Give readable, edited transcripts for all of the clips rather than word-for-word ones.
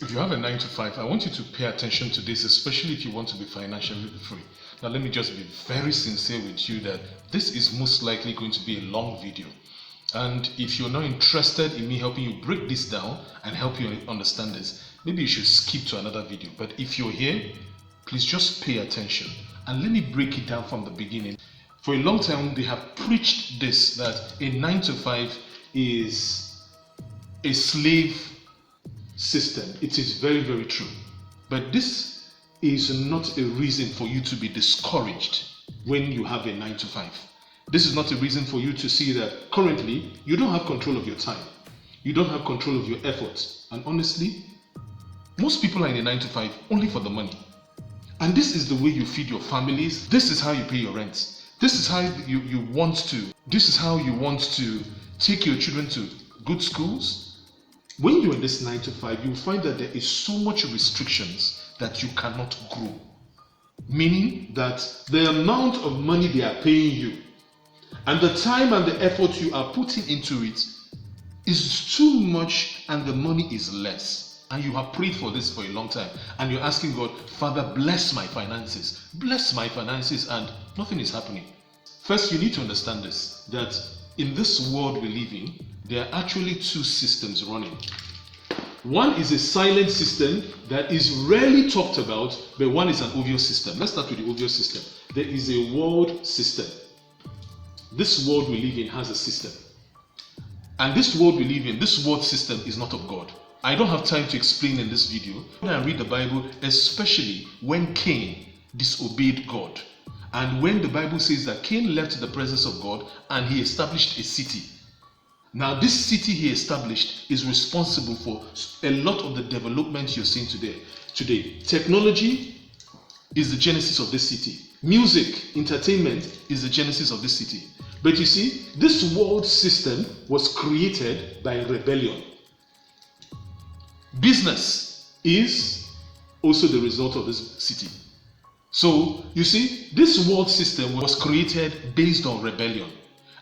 If you have a 9 to 5, I want you to pay attention to this, especially if you want to be financially free. Now, let me just be very sincere with you that this is most likely going to be a long video. And if you're not interested in me helping you break this down and help you understand this, maybe you should skip to another video. But if you're here, please just pay attention and let me break it down from the beginning. For a long time, they have preached this, that a 9 to 5 is a slave system. It is very, very true. But this is not a reason for you to be discouraged when you have a 9 to 5. This is not a reason for you to see that currently you don't have control of your time. You don't have control of your efforts. And honestly, most people are in a 9 to 5 only for the money. And this is the way you feed your families. This is how you pay your rent. This is how you want to take your children to good schools. When you're in this 9 to 5, you find that there is so much restrictions that you cannot grow. Meaning that the amount of money they are paying you and the time and the effort you are putting into it is too much, and the money is less. And you have prayed for this for a long time, and you're asking God, Father, bless my finances, and nothing is happening. First, you need to understand this, that in this world we live in, there are actually two systems running. One is a silent system that is rarely talked about, but one is an obvious system. Let's start with the obvious system. There is a world system. This world we live in has a system. And this world we live in, this world system is not of God. I don't have time to explain in this video. When I read the Bible, especially when Cain disobeyed God, and when the Bible says that Cain left the presence of God and he established a city. Now, this city he established is responsible for a lot of the development you're seeing today. Technology is the genesis of this city. Music, entertainment is the genesis of this city. But you see, this world system was created by rebellion. Business is also the result of this city. So, you see, this world system was created based on rebellion,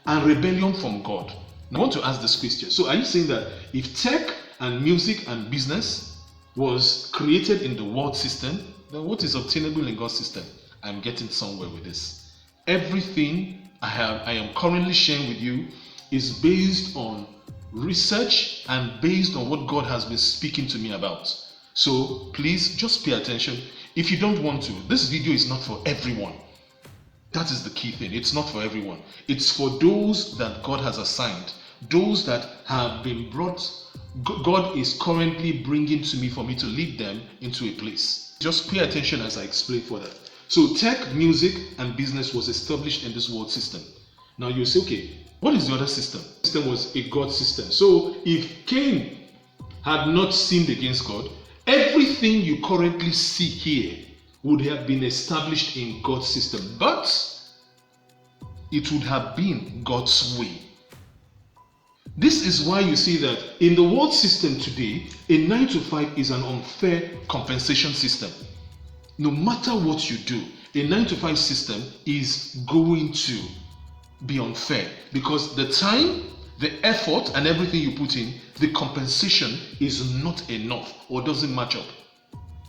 and rebellion from God. Now, I want to ask this question. So, are you saying that if tech and music and business was created in the world system, then what is obtainable in God's system? I'm getting somewhere with this. Everything I am currently sharing with you is based on research and based on what God has been speaking to me about. So please just pay attention. If you don't want to, this video is not for everyone. That is the key thing. It's not for everyone. It's for those that God has assigned, those that have been brought, God is currently bringing to me for me to lead them into a place. Just pay attention as I explain further. So tech, music, and business was established in this world system. Now you say, okay, what is the other system? The system was a God system. So if Cain had not sinned against God, everything you currently see here would have been established in God's system, but it would have been God's way. This is why you see that in the world system today, a 9 to 5 is an unfair compensation system. No matter what you do, a 9 to 5 system is going to be unfair because the time, the effort, and everything you put in, the compensation is not enough or doesn't match up.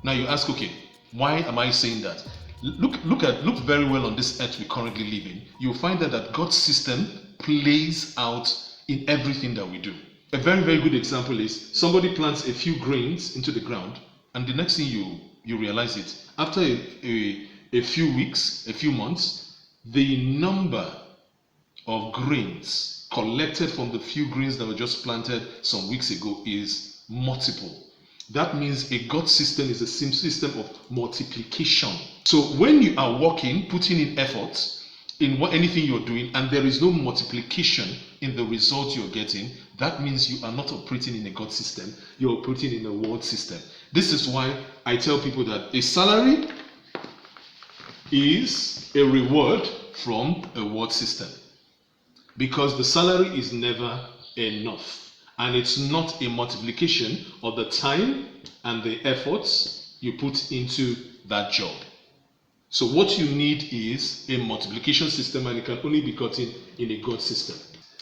Now you ask, okay, why am I saying that? Look very well on this earth we currently live in. You'll find that God's system plays out in everything that we do. A very, very good example is somebody plants a few grains into the ground, and the next thing you realize it. After a few weeks, a few months, the number of grains collected from the few grains that were just planted some weeks ago is multiple. That means a God system is a system of multiplication. So when you are working, putting in effort in anything you're doing, and there is no multiplication in the result you're getting, that means you are not operating in a God system, you're operating in a world system. This is why I tell people that a salary is a reward from a world system. Because the salary is never enough. And it's not a multiplication of the time and the efforts you put into that job. So what you need is a multiplication system, and it can only be gotten in a God system.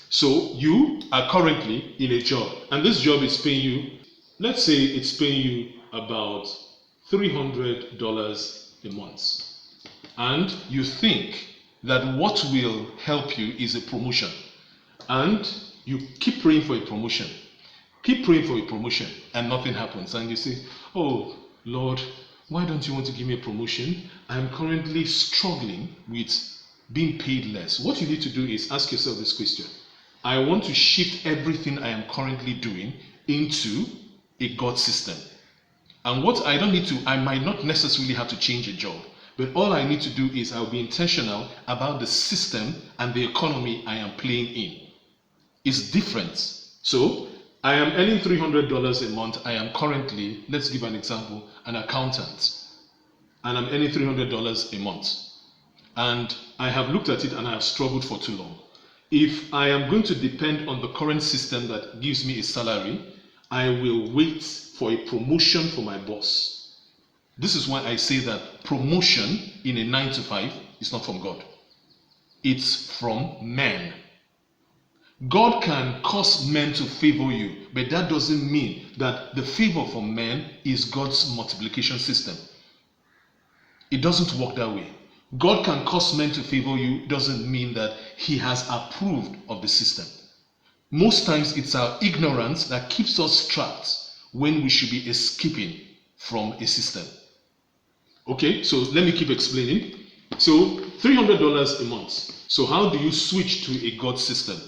So you are currently in a job, and this job is paying you let's say it's paying you about $300 a month, and you think that what will help you is a promotion, and you keep praying for a promotion, and nothing happens, and you say, oh Lord, why don't you want to give me a promotion? I'm currently struggling with being paid less. What you need to do is ask yourself this question: I want to shift everything I am currently doing into a God system. And what I don't need to, I might not necessarily have to change a job, but all I need to do is I'll be intentional about the system and the economy I am playing in. It's different. So I am earning $300 a month. I am currently, let's give an example, an accountant, and I'm earning $300 a month. And I have looked at it and I have struggled for too long. If I am going to depend on the current system that gives me a salary, I will wait for a promotion for my boss. This is why I say that promotion in a 9 to 5 is not from God. It's from men. God can cause men to favor you, but that doesn't mean that the favor from men is God's multiplication system. It doesn't work that way. God can cause men to favor you doesn't mean that he has approved of the system. Most times it's our ignorance that keeps us trapped when we should be escaping from a system. Okay, so let me keep explaining. So $300 a month. So how do you switch to a God system?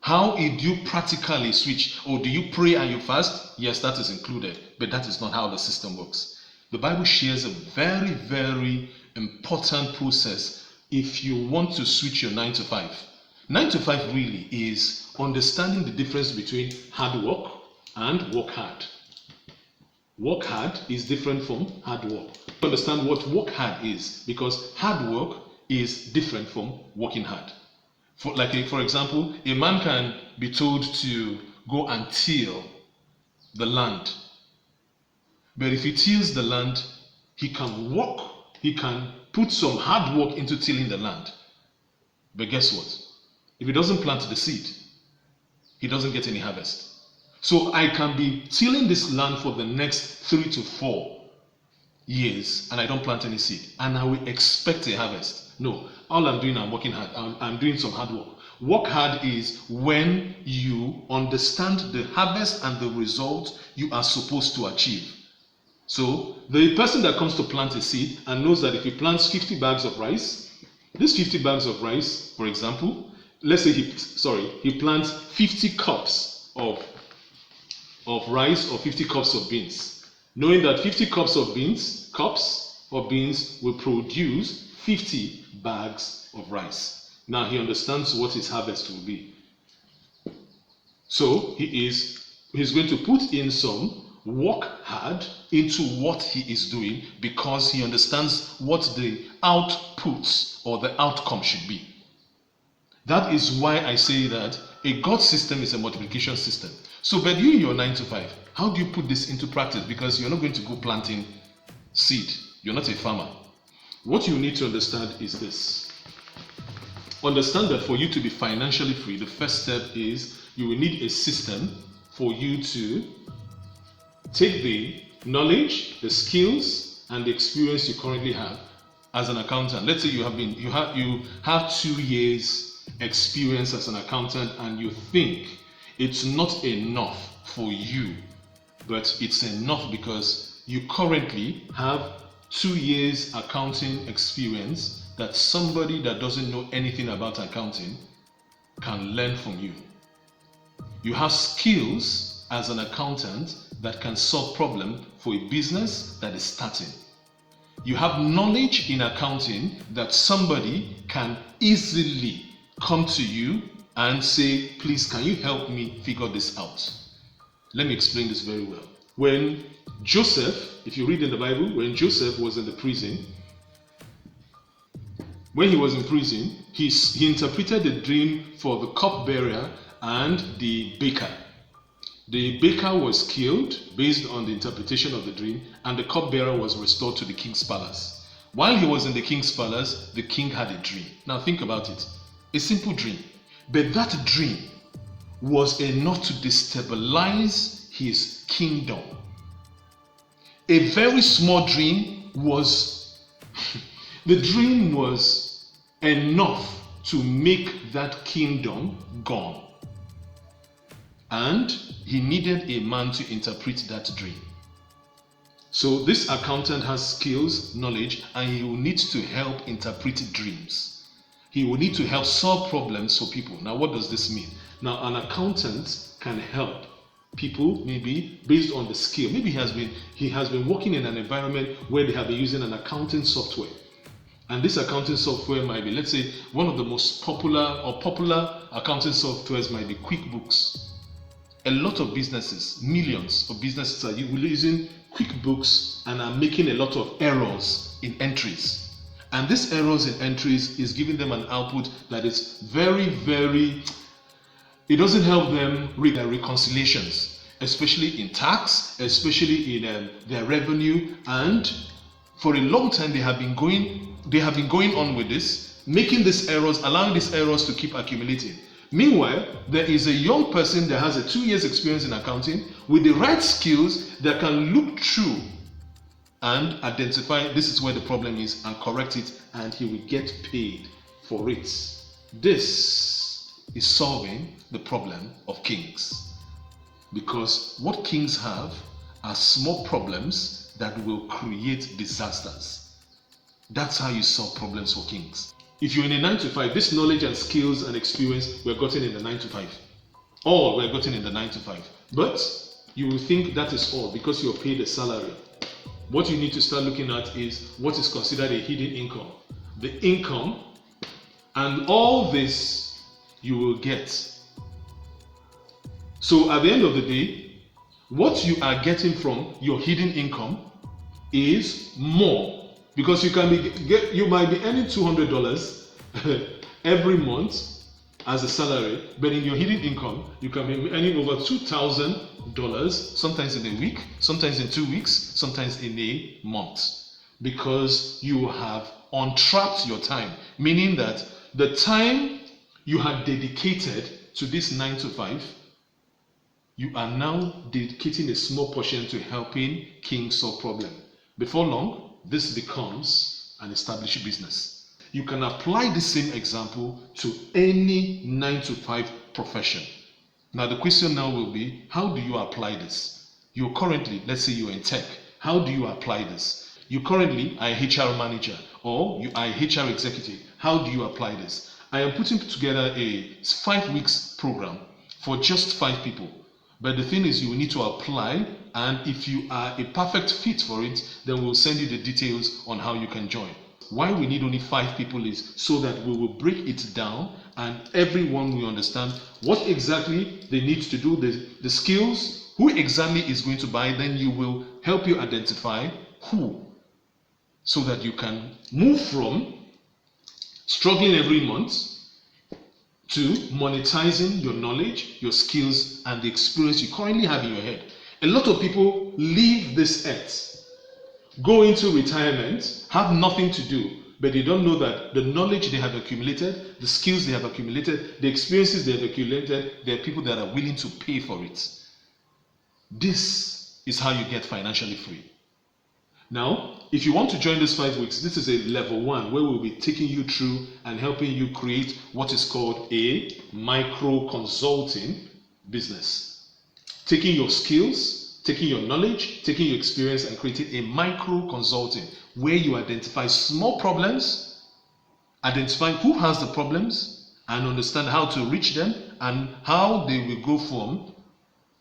How do you practically switch? Or do you pray and you fast? Yes, that is included, but that is not how the system works. The Bible shares a very, very important process if you want to switch your 9 to 5. 9 to 5 really is understanding the difference between hard work and work hard. Work hard is different from hard work. Understand what work hard is, because hard work is different from working hard. For example, a man can be told to go and till the land. But if he tills the land, he can work, he can put some hard work into tilling the land. But guess what? If he doesn't plant the seed, he doesn't get any harvest. So I can be tilling this land for the next 3 to 4 years and I don't plant any seed, and I will expect a harvest. No, all I'm doing, I'm working hard. I'm doing some hard work. Work hard is when you understand the harvest and the result you are supposed to achieve. So the person that comes to plant a seed and knows that if he plants 50 bags of rice, these 50 bags of rice, for example, let's say he plants 50 cups of rice or 50 cups of beans, knowing that 50 cups of beans will produce 50 bags of rice. Now he understands what his harvest will be. So he's going to put in some work hard into what he is doing, because he understands what the outputs or the outcome should be. That is why I say that a God system is a multiplication system. So, but you in your 9 to 5, how do you put this into practice? Because you're not going to go planting seed. You're not a farmer. What you need to understand is this. Understand that for you to be financially free, the first step is you will need a system for you to take the knowledge, the skills, and the experience you currently have as an accountant. Let's say you have 2 years experience as an accountant, and you think it's not enough for you, but it's enough because you currently have 2 years accounting experience that somebody that doesn't know anything about accounting can learn from you. You have skills as an accountant that can solve problems for a business that is starting. You have knowledge in accounting that somebody can easily come to you and say, please, can you help me figure this out? Let me explain this very well. When Joseph, if you read in the Bible, when Joseph was in the prison, when he was in prison, he interpreted the dream for the cupbearer and the baker. The baker was killed based on the interpretation of the dream, and the cupbearer was restored to the king's palace. While he was in the king's palace, the king had a dream. Now think about it. A simple dream. But that dream was enough to destabilize his kingdom. A very small dream was, the dream was enough to make that kingdom gone. And he needed a man to interpret that dream. So this accountant has skills, knowledge, and he will need to help interpret dreams. He will need to help solve problems for people. Now, what does this mean? Now, an accountant can help people, maybe based on the skill. Maybe he has been working in an environment where they have been using an accounting software. And this accounting software might be, let's say, one of the most popular accounting softwares might be QuickBooks. A lot of businesses, millions of businesses are using QuickBooks and are making a lot of errors in entries. And these errors in entries is giving them an output that is very, it doesn't help them with their reconciliations, especially in tax, especially in their revenue. And for a long time, they have been going on with this, making these errors, allowing these errors to keep accumulating. Meanwhile, there is a young person that has a 2 years experience in accounting with the right skills that can look through and identify this is where the problem is and correct it, and he will get paid for it. This is solving the problem of kings, because what kings have are small problems that will create disasters. That's how you solve problems for kings. If you're in a 9 to 5, this knowledge and skills and experience were gotten in the 9 to 5. All were gotten in the 9 to 5. But you will think that is all because you're paid a salary. What you need to start looking at is what is considered a hidden income. The income, and all this you will get. So at the end of the day, what you are getting from your hidden income is more. Because you might be earning $200 every month as a salary, but in your hidden income, you can be earning over $2,000, sometimes in a week, sometimes in 2 weeks, sometimes in a month. Because you have untrapped your time, meaning that the time you had dedicated to this 9 to 5, you are now dedicating a small portion to helping kings solve problems. Before long, this becomes an established business. You can apply the same example to any 9 to 5 profession. Now the question now will be, how do you apply this? You're currently, let's say you're in tech. How do you apply this? You currently are a HR manager or you are a HR executive. How do you apply this? I am putting together a 5 weeks program for just 5 people. But the thing is, you will need to apply, and if you are a perfect fit for it, then we'll send you the details on how you can join. Why we need only 5 people is so that we will break it down and everyone will understand what exactly they need to do, the skills, who exactly is going to buy. Then you will help you identify who, so that you can move from struggling every month to monetizing your knowledge, your skills, and the experience you currently have in your head. A lot of people leave this earth, go into retirement, have nothing to do, but they don't know that the knowledge they have accumulated, the skills they have accumulated, the experiences they have accumulated, there are people that are willing to pay for it. This is how you get financially free. Now, if you want to join this 5 weeks, this is a level 1 where we'll be taking you through and helping you create what is called a micro consulting business. Taking your skills, taking your knowledge, taking your experience, and creating a micro consulting where you identify small problems, identify who has the problems, and understand how to reach them and how they will go from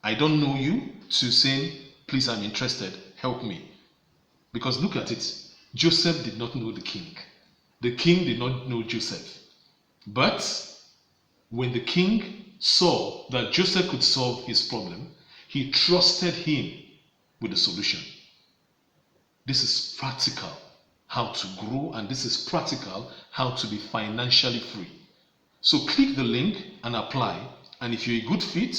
I don't know you to saying, please, I'm interested, help me. Because look at it, Joseph did not know the king. The king did not know Joseph. But when the king saw that Joseph could solve his problem, he trusted him with the solution. This is practical how to grow, and this is practical how to be financially free. So click the link and apply. And if you're a good fit,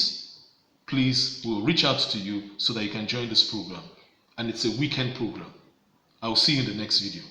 please, we'll reach out to you so that you can join this program. And it's a weekend program. I'll see you in the next video.